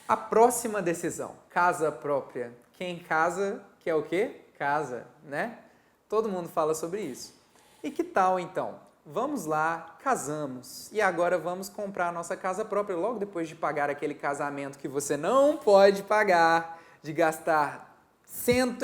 A próxima decisão, casa própria. Quem casa quer o quê? Casa, né? Todo mundo fala sobre isso. E que tal então? Vamos lá, casamos. E agora vamos comprar a nossa casa própria logo depois de pagar aquele casamento que você não pode pagar, de gastar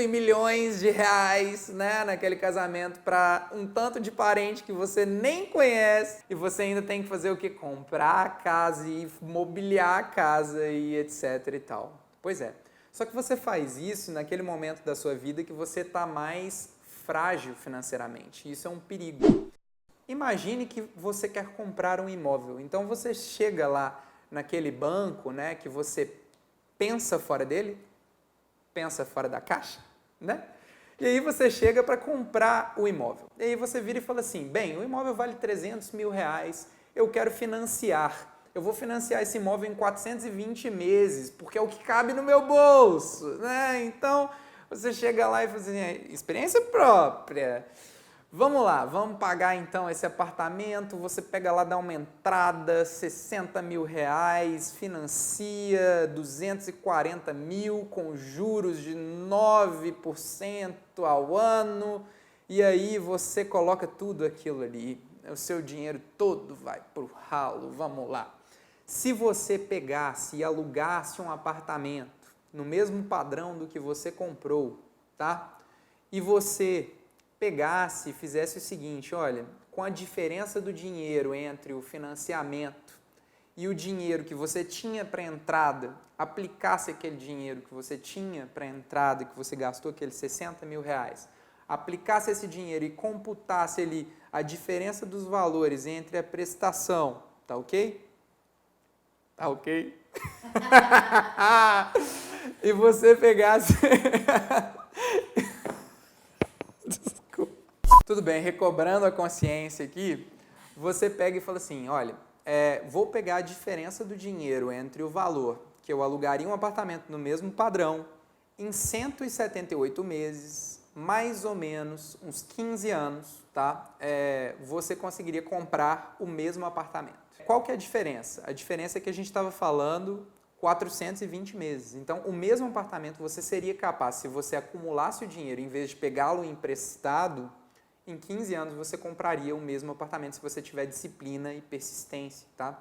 milhões de reais, né, naquele casamento para um tanto de parente que você nem conhece e você ainda tem que fazer o quê? Comprar a casa e mobiliar a casa e etc e tal. Pois é. Só que você faz isso naquele momento da sua vida que você está mais frágil financeiramente. Isso é um perigo. Imagine que você quer comprar um imóvel. Então você chega lá naquele banco, né, que você pensa fora dele, pensa fora da caixa, né? E aí você chega para comprar o imóvel. E aí você vira e fala assim, bem, o imóvel vale 300 mil reais, eu quero financiar. Eu vou financiar esse imóvel em 420 meses, porque é o que cabe no meu bolso, né? Então, você chega lá e fala assim, experiência própria. Vamos lá, vamos pagar então esse apartamento, você pega lá, dá uma entrada, 60 mil reais, financia 240 mil com juros de 9% ao ano, e aí você coloca tudo aquilo ali, o seu dinheiro todo vai pro ralo, vamos lá. Se você pegasse e alugasse um apartamento no mesmo padrão do que você comprou, tá? E você pegasse e fizesse o seguinte, olha, com a diferença do dinheiro entre o financiamento e o dinheiro que você tinha para entrada, aplicasse aquele dinheiro que você tinha para entrada, que você gastou aqueles 60 mil reais, aplicasse esse dinheiro e computasse ali a diferença dos valores entre a prestação, tá ok? Tá ok? E você pegasse... Tudo bem, recobrando a consciência aqui, você pega e fala assim, olha, vou pegar a diferença do dinheiro entre o valor que eu alugaria um apartamento no mesmo padrão em 178 meses, mais ou menos uns 15 anos, tá? Você conseguiria comprar o mesmo apartamento. Qual que é a diferença? A diferença é que a gente estava falando 420 meses. Então, o mesmo apartamento você seria capaz, se você acumulasse o dinheiro, em vez de pegá-lo emprestado, em 15 anos você compraria o mesmo apartamento se você tiver disciplina e persistência, tá?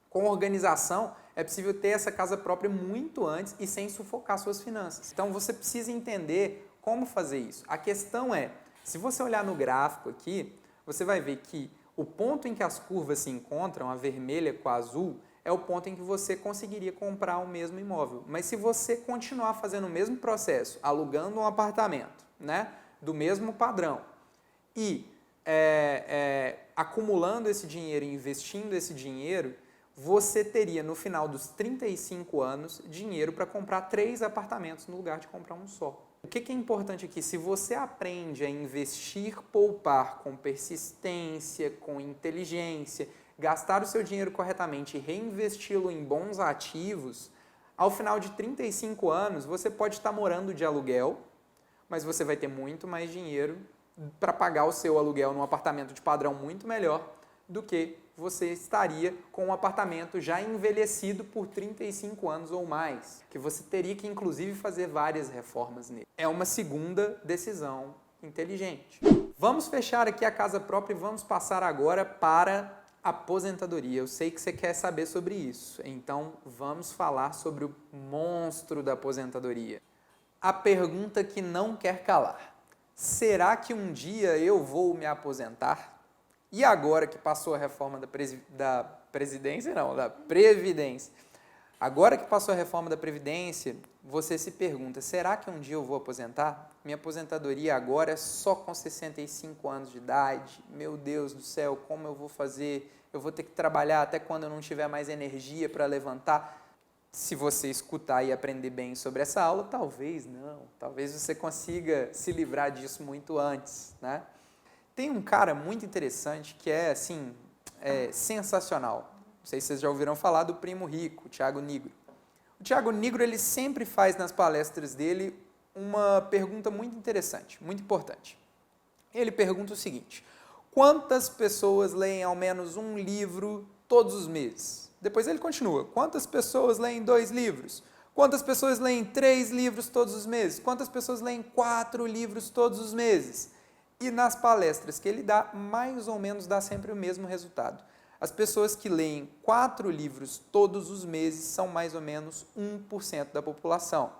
Com organização, é possível ter essa casa própria muito antes e sem sufocar suas finanças. Então, você precisa entender como fazer isso. A questão é, se você olhar no gráfico aqui, você vai ver que o ponto em que as curvas se encontram, a vermelha com a azul, é o ponto em que você conseguiria comprar o mesmo imóvel. Mas se você continuar fazendo o mesmo processo, alugando um apartamento, né, do mesmo padrão, e acumulando esse dinheiro e investindo esse dinheiro, você teria no final dos 35 anos dinheiro para comprar 3 apartamentos no lugar de comprar um só. O que é importante aqui? Se você aprende a investir, poupar com persistência, com inteligência, gastar o seu dinheiro corretamente e reinvesti-lo em bons ativos, ao final de 35 anos você pode estar morando de aluguel, mas você vai ter muito mais dinheiro para pagar o seu aluguel num apartamento de padrão muito melhor do que você estaria com um apartamento já envelhecido por 35 anos ou mais, que você teria que inclusive fazer várias reformas nele. É uma segunda decisão inteligente. Vamos fechar aqui a casa própria e vamos passar agora para a aposentadoria. Eu sei que você quer saber sobre isso, então vamos falar sobre o monstro da aposentadoria. A pergunta que não quer calar. Será que um dia eu vou me aposentar? E agora que passou a reforma da Previdência, agora que passou a reforma da Previdência, você se pergunta, será que um dia eu vou aposentar? Minha aposentadoria agora é só com 65 anos de idade. Meu Deus do céu, como eu vou fazer? Eu vou ter que trabalhar até quando eu não tiver mais energia para levantar? Se você escutar e aprender bem sobre essa aula, talvez não. Talvez você consiga se livrar disso muito antes, né? Tem um cara muito interessante que é, assim, sensacional. Não sei se vocês já ouviram falar do Primo Rico, o Thiago Nigro. O Thiago Nigro, ele sempre faz nas palestras dele uma pergunta muito interessante, muito importante. Ele pergunta o seguinte, quantas pessoas leem ao menos um livro todos os meses? Depois ele continua. Quantas pessoas leem 2 livros? Quantas pessoas leem 3 livros todos os meses? Quantas pessoas leem 4 livros todos os meses? E nas palestras que ele dá, mais ou menos dá sempre o mesmo resultado. As pessoas que leem 4 livros todos os meses são mais ou menos 1% da população.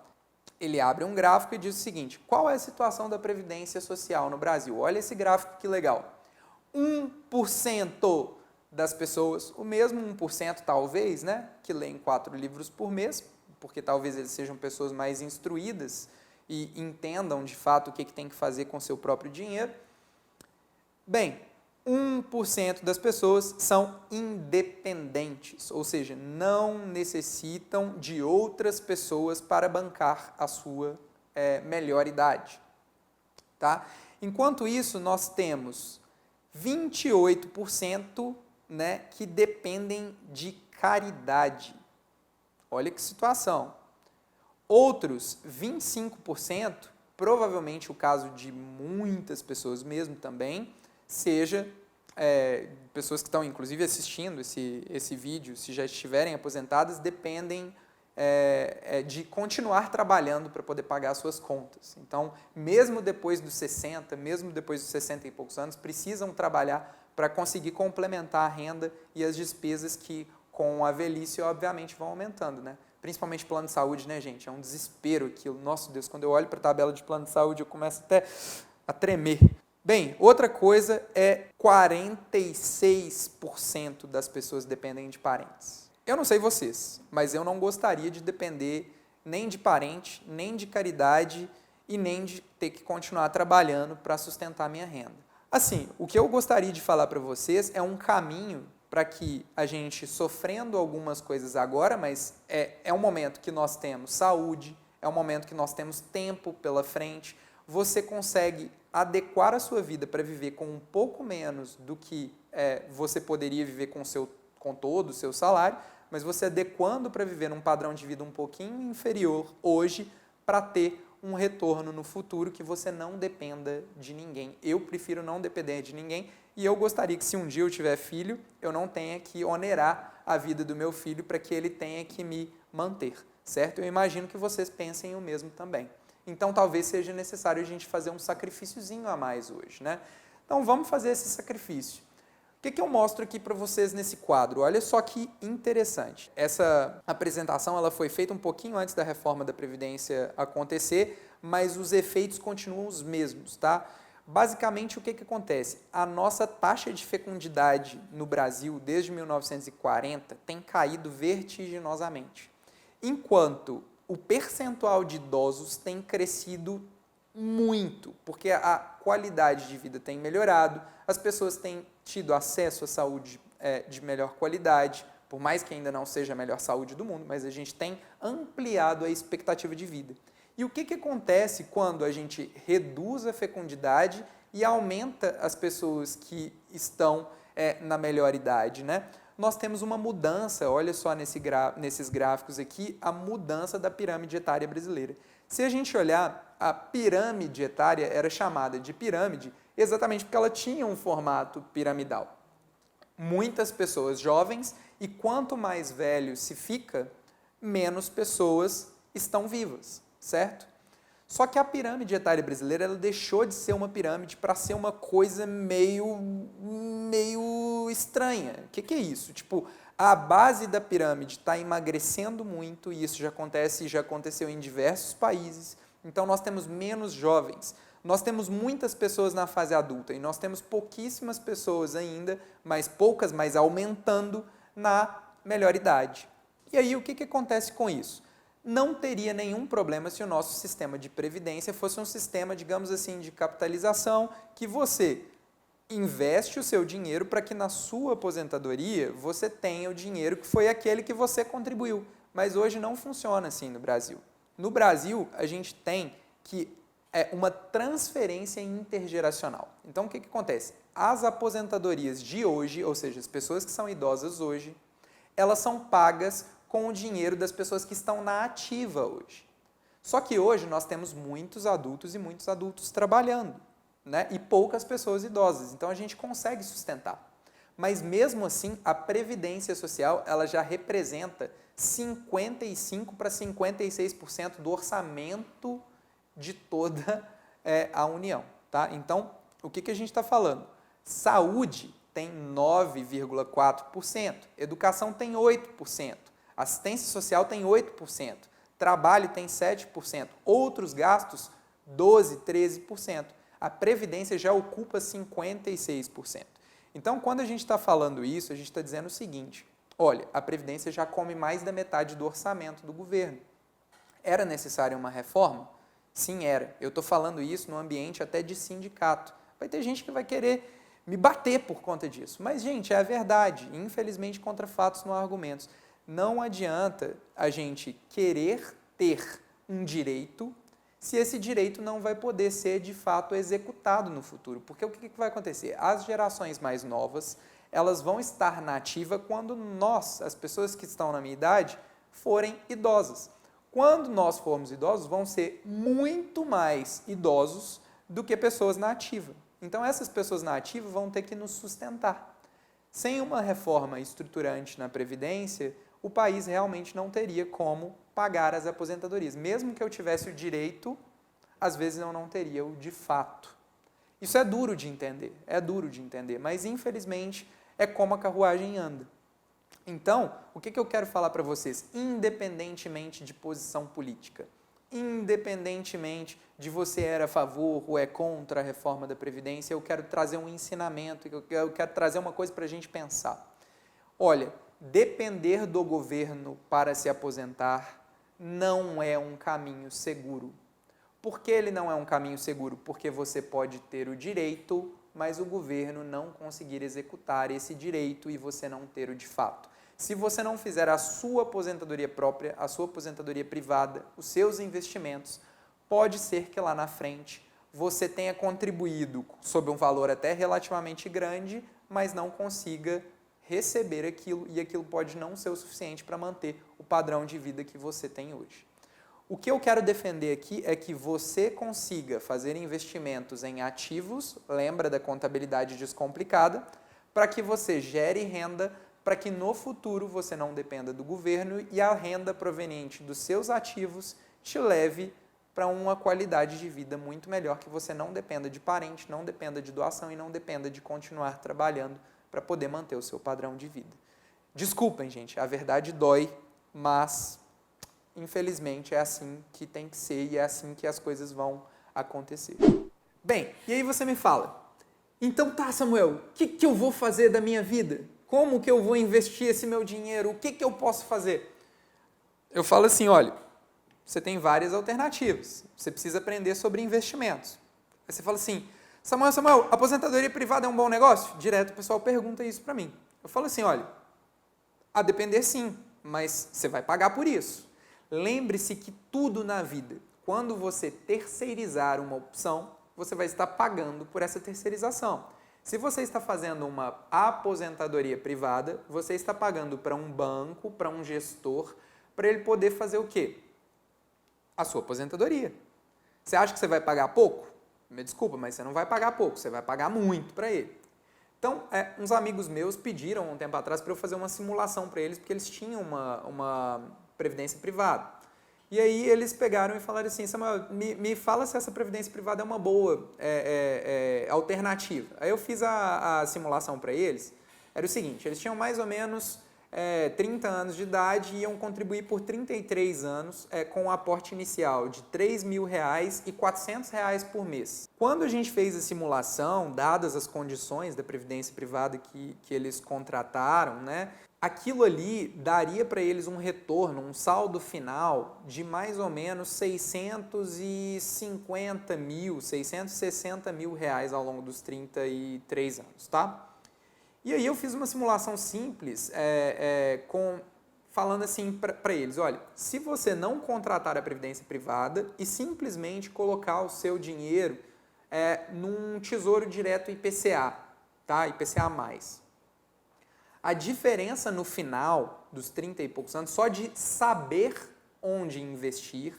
Ele abre um gráfico e diz o seguinte: qual é a situação da Previdência Social no Brasil? Olha esse gráfico que legal. 1% das pessoas, o mesmo 1% talvez, né, que leem 4 livros por mês, porque talvez eles sejam pessoas mais instruídas e entendam de fato o que tem que fazer com o seu próprio dinheiro. Bem, 1% das pessoas são independentes, ou seja, não necessitam de outras pessoas para bancar a sua melhor idade. Tá? Enquanto isso, nós temos 28%, né, que dependem de caridade. Olha que situação. Outros 25%, provavelmente o caso de muitas pessoas mesmo também, seja pessoas que estão inclusive assistindo esse vídeo, se já estiverem aposentadas, dependem de continuar trabalhando para poder pagar suas contas. Então, mesmo depois dos 60, mesmo depois dos 60 e poucos anos, precisam trabalhar para conseguir complementar a renda e as despesas que, com a velhice, obviamente, vão aumentando, né? Principalmente plano de saúde, né, gente? É um desespero aquilo. Nossa Deus, quando eu olho para a tabela de plano de saúde, eu começo até a tremer. Bem, outra coisa é 46% das pessoas dependem de parentes. Eu não sei vocês, mas eu não gostaria de depender nem de parente, nem de caridade e nem de ter que continuar trabalhando para sustentar minha renda. Assim, o que eu gostaria de falar para vocês é um caminho para que a gente, sofrendo algumas coisas agora, mas é um momento que nós temos saúde, é um momento que nós temos tempo pela frente, você consegue adequar a sua vida para viver com um pouco menos do que você poderia viver com todo o seu salário, mas você adequando para viver num padrão de vida um pouquinho inferior hoje para ter um retorno no futuro que você não dependa de ninguém. Eu prefiro não depender de ninguém e eu gostaria que, se um dia eu tiver filho, eu não tenha que onerar a vida do meu filho para que ele tenha que me manter, certo? Eu imagino que vocês pensem o mesmo também. Então, talvez seja necessário a gente fazer um sacrifíciozinho a mais hoje, né? Então, vamos fazer esse sacrifício. O que eu mostro aqui para vocês nesse quadro? Olha só que interessante. Essa apresentação ela foi feita um pouquinho antes da reforma da Previdência acontecer, mas os efeitos continuam os mesmos, tá? Basicamente, o que acontece? A nossa taxa de fecundidade no Brasil, desde 1940, tem caído vertiginosamente. Enquanto o percentual de idosos tem crescido muito, porque a qualidade de vida tem melhorado, as pessoas têm tido acesso à saúde de melhor qualidade, por mais que ainda não seja a melhor saúde do mundo, mas a gente tem ampliado a expectativa de vida. E o que acontece quando a gente reduz a fecundidade e aumenta as pessoas que estão na melhor idade, né? Nós temos uma mudança, olha só nesses gráficos aqui, a mudança da pirâmide etária brasileira. Se a gente olhar, a pirâmide etária era chamada de pirâmide exatamente porque ela tinha um formato piramidal. Muitas pessoas jovens, e quanto mais velho se fica, menos pessoas estão vivas, certo? Só que a pirâmide etária brasileira ela deixou de ser uma pirâmide para ser uma coisa meio estranha. O que é isso? Tipo, a base da pirâmide está emagrecendo muito, e isso já acontece e já aconteceu em diversos países. Então, nós temos menos jovens. Nós temos muitas pessoas na fase adulta e nós temos pouquíssimas pessoas ainda, mas poucas, mas aumentando na melhor idade. E aí, o que acontece com isso? Não teria nenhum problema se o nosso sistema de previdência fosse um sistema, digamos assim, de capitalização, que você investe o seu dinheiro para que na sua aposentadoria você tenha o dinheiro que foi aquele que você contribuiu. Mas hoje não funciona assim no Brasil. No Brasil, a gente tem que uma transferência intergeracional. Então, o que acontece? As aposentadorias de hoje, ou seja, as pessoas que são idosas hoje, elas são pagas com o dinheiro das pessoas que estão na ativa hoje. Só que hoje nós temos muitos adultos e muitos adultos trabalhando, né? E poucas pessoas idosas. Então, a gente consegue sustentar. Mas mesmo assim, a Previdência Social ela já representa 55% para 56% do orçamento de toda a União. Tá? Então, o que a gente está falando? Saúde tem 9,4%, educação tem 8%, assistência social tem 8%, trabalho tem 7%, outros gastos 12%, 13%. A Previdência já ocupa 56%. Então, quando a gente está falando isso, a gente está dizendo o seguinte, olha, a Previdência já come mais da metade do orçamento do governo. Era necessária uma reforma? Sim, era. Eu estou falando isso no ambiente até de sindicato. Vai ter gente que vai querer me bater por conta disso. Mas, gente, é a verdade. Infelizmente, contra fatos não há argumentos. Não adianta a gente querer ter um direito se esse direito não vai poder ser, de fato, executado no futuro. Porque o que vai acontecer? As gerações mais novas, elas vão estar na ativa quando nós, as pessoas que estão na minha idade, forem idosas. Quando nós formos idosos, vão ser muito mais idosos do que pessoas na ativa. Então, essas pessoas na ativa vão ter que nos sustentar. Sem uma reforma estruturante na Previdência, o país realmente não teria como pagar as aposentadorias. Mesmo que eu tivesse o direito, às vezes eu não teria o de fato. Isso é duro de entender, mas infelizmente é como a carruagem anda. Então, o que eu quero falar para vocês? Independentemente de posição política, independentemente de você era a favor ou é contra a reforma da Previdência, eu quero trazer um ensinamento, eu quero trazer uma coisa para a gente pensar. Olha, depender do governo para se aposentar não é um caminho seguro. Por que ele não é um caminho seguro? Porque você pode ter o direito, mas o governo não conseguir executar esse direito e você não ter o de fato. Se você não fizer a sua aposentadoria própria, a sua aposentadoria privada, os seus investimentos, pode ser que lá na frente você tenha contribuído sob um valor até relativamente grande, mas não consiga receber aquilo e aquilo pode não ser o suficiente para manter o padrão de vida que você tem hoje. O que eu quero defender aqui é que você consiga fazer investimentos em ativos, lembra da contabilidade descomplicada, para que você gere renda, para que no futuro você não dependa do governo e a renda proveniente dos seus ativos te leve para uma qualidade de vida muito melhor, que você não dependa de parente, não dependa de doação e não dependa de continuar trabalhando para poder manter o seu padrão de vida. Desculpem, gente, a verdade dói, mas infelizmente é assim que tem que ser e é assim que as coisas vão acontecer. Bem, e aí você me fala, então tá, Samuel, o que eu vou fazer da minha vida? Como que eu vou investir esse meu dinheiro? O que eu posso fazer? Eu falo assim, olha, você tem várias alternativas, você precisa aprender sobre investimentos. Aí você fala assim, Samuel, aposentadoria privada é um bom negócio? Direto o pessoal pergunta isso para mim. Eu falo assim, olha, a depender sim, mas você vai pagar por isso. Lembre-se que tudo na vida, quando você terceirizar uma opção, você vai estar pagando por essa terceirização. Se você está fazendo uma aposentadoria privada, você está pagando para um banco, para um gestor, para ele poder fazer o quê? A sua aposentadoria. Você acha que você vai pagar pouco? Me desculpa, mas você não vai pagar pouco, você vai pagar muito para ele. Então, uns amigos meus pediram um tempo atrás para eu fazer uma simulação para eles, porque eles tinham uma previdência privada. E aí eles pegaram e falaram assim, Samuel, me fala se essa previdência privada é uma boa alternativa. Aí eu fiz a simulação para eles, era o seguinte, eles tinham mais ou menos 30 anos de idade e iam contribuir por 33 anos com um aporte inicial de R$3.000 e R$400 por mês. Quando a gente fez a simulação, dadas as condições da previdência privada que eles contrataram, né, aquilo ali daria para eles um retorno, um saldo final de mais ou menos R$660.000 ao longo dos 33 anos, tá? E aí eu fiz uma simulação simples, falando assim para eles, olha, se você não contratar a previdência privada e simplesmente colocar o seu dinheiro num tesouro direto IPCA, tá? IPCA+. A diferença no final dos 30 e poucos anos, só de saber onde investir,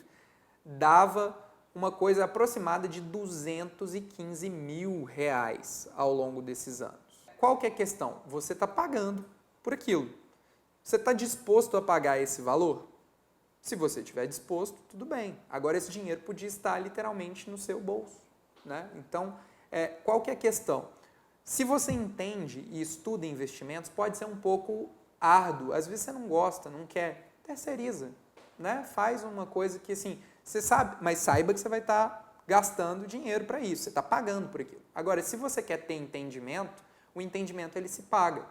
dava uma coisa aproximada de R$215.000 ao longo desses anos. qual que é a questão? Você está pagando por aquilo. Você está disposto a pagar esse valor? Se você estiver disposto, tudo bem. Agora, esse dinheiro podia estar literalmente no seu bolso, né? Então, qual que é a questão? Se você entende e estuda investimentos, pode ser um pouco árduo. Às vezes você não gosta, não quer, terceiriza, né? Faz uma coisa que, assim, você sabe, mas saiba que você vai estar gastando dinheiro para isso, você está pagando por aquilo. Agora, se você quer ter entendimento, o entendimento ele se paga.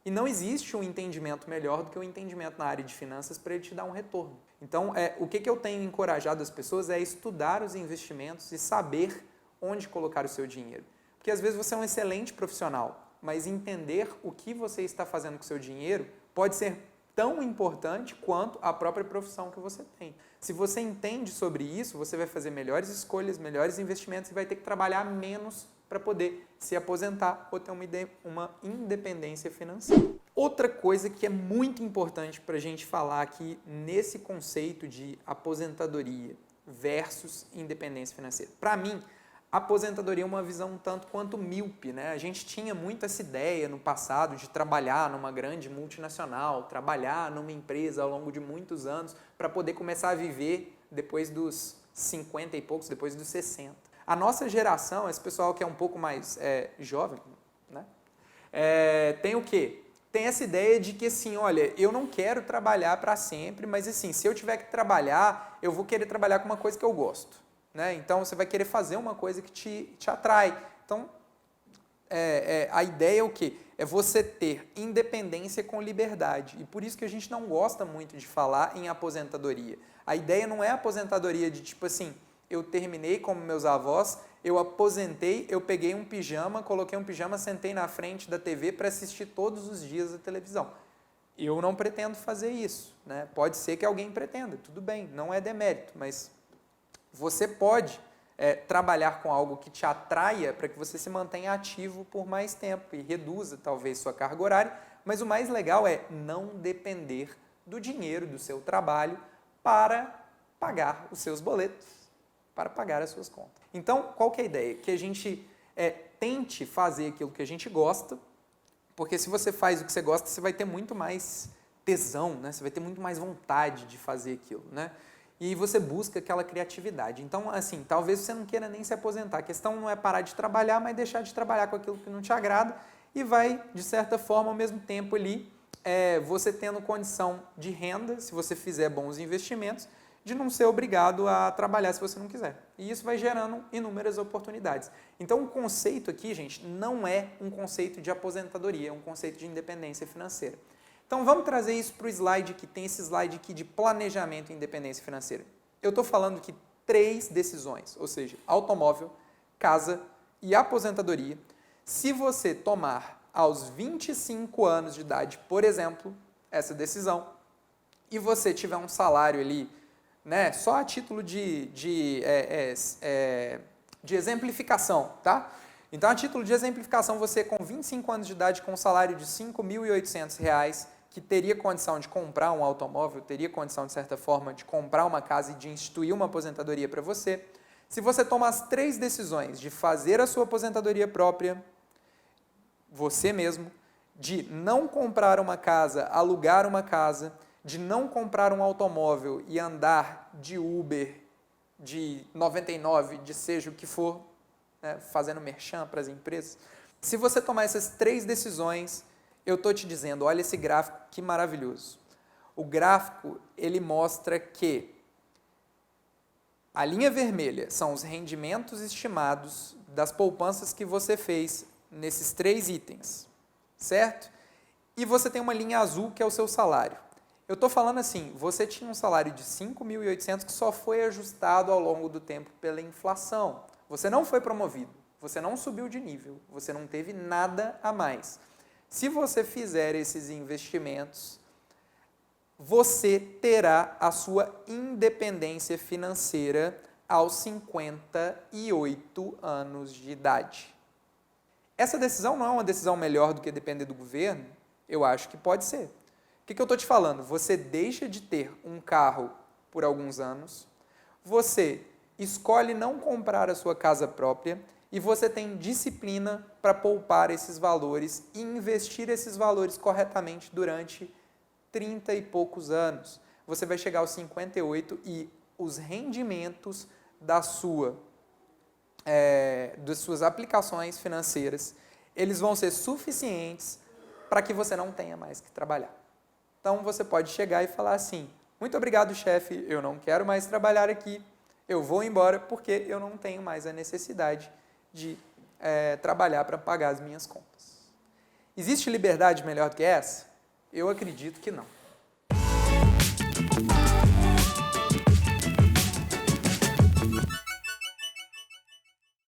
E não existe um entendimento melhor do que o entendimento na área de finanças para ele te dar um retorno. Então, o que eu tenho encorajado as pessoas é estudar os investimentos e saber onde colocar o seu dinheiro. Porque às vezes você é um excelente profissional, mas entender o que você está fazendo com o seu dinheiro pode ser tão importante quanto a própria profissão que você tem. Se você entende sobre isso, você vai fazer melhores escolhas, melhores investimentos e vai ter que trabalhar menos para poder se aposentar ou ter uma independência financeira. Outra coisa que é muito importante para a gente falar aqui nesse conceito de aposentadoria versus independência financeira. Para mim, a aposentadoria é uma visão um tanto quanto míope, né? A gente tinha muito essa ideia no passado de trabalhar numa grande multinacional, trabalhar numa empresa ao longo de muitos anos para poder começar a viver depois dos 50 e poucos, depois dos 60. A nossa geração, esse pessoal que é um pouco mais jovem, né? Tem o quê? Tem essa ideia de que, assim, olha, eu não quero trabalhar para sempre, mas, assim, se eu tiver que trabalhar, eu vou querer trabalhar com uma coisa que eu gosto, né? Então, você vai querer fazer uma coisa que te atrai. Então, a ideia é o quê? É você ter independência com liberdade. E por isso que a gente não gosta muito de falar em aposentadoria. A ideia não é aposentadoria de, tipo assim, eu terminei como meus avós, eu aposentei, eu peguei um pijama, coloquei um pijama, sentei na frente da TV para assistir todos os dias a televisão. Eu não pretendo fazer isso, né? Pode ser que alguém pretenda, tudo bem, não é demérito, mas você pode trabalhar com algo que te atraia para que você se mantenha ativo por mais tempo e reduza talvez sua carga horária, mas o mais legal é não depender do dinheiro do seu trabalho para pagar os seus boletos, para pagar as suas contas. Então, qual que é a ideia? Que a gente tente fazer aquilo que a gente gosta, porque se você faz o que você gosta, você vai ter muito mais tesão, né? Você vai ter muito mais vontade de fazer aquilo, né? E você busca aquela criatividade. Então, assim, talvez você não queira nem se aposentar. A questão não é parar de trabalhar, mas deixar de trabalhar com aquilo que não te agrada e vai, de certa forma, ao mesmo tempo ali, você tendo condição de renda, se você fizer bons investimentos, de não ser obrigado a trabalhar se você não quiser. E isso vai gerando inúmeras oportunidades. Então, o conceito aqui, gente, não é um conceito de aposentadoria, é um conceito de independência financeira. Então, vamos trazer isso para o slide aqui. Tem esse slide aqui de planejamento e independência financeira. Eu estou falando que 3 decisões, ou seja, automóvel, casa e aposentadoria, se você tomar aos 25 anos de idade, por exemplo, essa decisão, e você tiver um salário ali, né, só a título de exemplificação, tá? Então, a título de exemplificação, você com 25 anos de idade, com um salário de R$ 5.800, que teria condição de comprar um automóvel, teria condição, de certa forma, de comprar uma casa e de instituir uma aposentadoria para você. Se você toma as 3 decisões de fazer a sua aposentadoria própria, você mesmo, de não comprar uma casa, alugar uma casa, de não comprar um automóvel e andar de Uber, de 99, de seja o que for, né, fazendo merchan para as empresas. Se você tomar essas 3 decisões, eu estou te dizendo, olha esse gráfico que maravilhoso. O gráfico, ele mostra que a linha vermelha são os rendimentos estimados das poupanças que você fez nesses 3 itens, certo? E você tem uma linha azul que é o seu salário. Eu estou falando assim, você tinha um salário de 5.800 que só foi ajustado ao longo do tempo pela inflação. Você não foi promovido, você não subiu de nível, você não teve nada a mais. Se você fizer esses investimentos, você terá a sua independência financeira aos 58 anos de idade. Essa decisão não é uma decisão melhor do que depender do governo? Eu acho que pode ser. O que eu estou te falando? Você deixa de ter um carro por alguns anos, você escolhe não comprar a sua casa própria e você tem disciplina para poupar esses valores e investir esses valores corretamente durante 30 e poucos anos. Você vai chegar aos 58 e os rendimentos das suas aplicações financeiras, eles vão ser suficientes para que você não tenha mais que trabalhar. Então, você pode chegar e falar assim, muito obrigado, chefe, eu não quero mais trabalhar aqui, eu vou embora porque eu não tenho mais a necessidade de trabalhar para pagar as minhas contas. Existe liberdade melhor do que essa? Eu acredito que não.